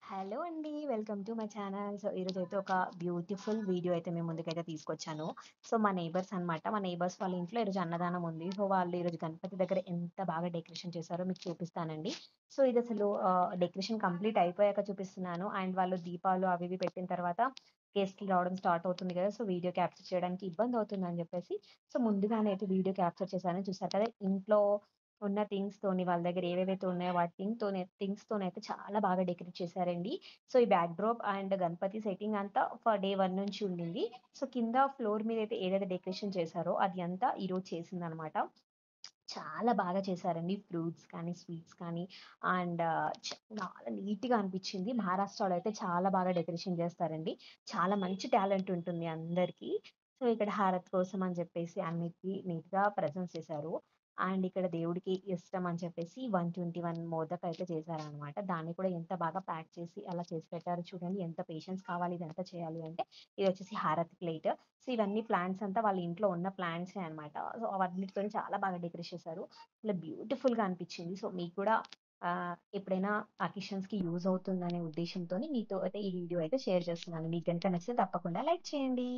Hello అండి. Welcome to my channel. ఈరోజైతే ఒక బ్యూటిఫుల్ వీడియో అయితే మీ ముందుకైతే తీసుకొచ్చాను. మా నెయిబర్స్ అనమాట. మా నెయిబర్స్ వాళ్ళ ఇంట్లో ఈరోజు అన్నదానం ఉంది. వాళ్ళు ఈరోజు గణపతి దగ్గర ఎంత బాగా డెకరేషన్ చేశారో మీకు చూపిస్తానండి. ఇదసలు డెకరేషన్ కంప్లీట్ అయిపోయాక చూపిస్తున్నాను. అండ్ వాళ్ళు దీపాలు అవి ఇవి పెట్టిన తర్వాత గెస్ట్‌లు రావడం స్టార్ట్ అవుతుంది కదా! వీడియో క్యాప్చర్ చేయడానికి ఇబ్బందవుతుందని చెప్పేసి ముందుగానే అయితే వీడియో క్యాప్చర్ చేశాను. చూసారు కదా! ఇంట్లో ఉన్న థింగ్స్‌తోని వాళ్ళ దగ్గర ఏవేవైతే ఉన్నాయో వాటి థింగ్స్‌తోనైతే చాలా బాగా డెకరేట్ చేశారండి. ఈ backdrop and Ganapati setting అంతా డే 1 నుంచి ఉండింది. కింద ఫ్లోర్ మీదైతే ఏదైతే డెకరేషన్ చేశారో అది అంతా ఈరోజు చేసిందనమాట. చాలా బాగా చేశారండి. ఫ్రూట్స్ కానీ, స్వీట్స్ కానీ అండ్ చాలా నీట్‌గా అనిపిచ్చింది. మహారాష్ట్రలో అయితే చాలా బాగా డెకరేషన్ చేస్తారండి. చాలా మంచి టాలెంట్ ఉంటుంది అందరికి. ఇక్కడ హారతి కోసం అని చెప్పేసి అన్నిటికి నీట్‌గా ప్రెజెంట్స్ చేశారు. అండ్ ఇక్కడ దేవుడికి ఇష్టం అని చెప్పేసి 121 మోదకయితే చేశారనమాట. దాన్ని కూడా ఎంత బాగా ప్యాక్ చేసి అలా చేసి పెట్టారో చూడండి. ఎంత పేషెన్స్ కావాలి ఇదంతా చేయాలి అంటే. ఇదొచ్చేసి హారతి ప్లేట్. ఇవన్నీ ప్లాంట్స్ అంతా వాళ్ళ ఇంట్లో ఉన్న ప్లాంట్సే అనమాట. అవన్నిటితోని చాలా బాగా డెకరేట్ చేశారు. అసలు బ్యూటిఫుల్‌గా అనిపిచ్చింది. మీకు కూడా ఎప్పుడైనా అకేషన్స్‌కి యూజ్ అవుతుందనే ఉద్దేశ్యంతోని మీతో అయితే ఈ వీడియో అయితే షేర్ చేస్తున్నాను. మీకు గనుక నచ్చితే తప్పకుండా లైక్ చేయండి.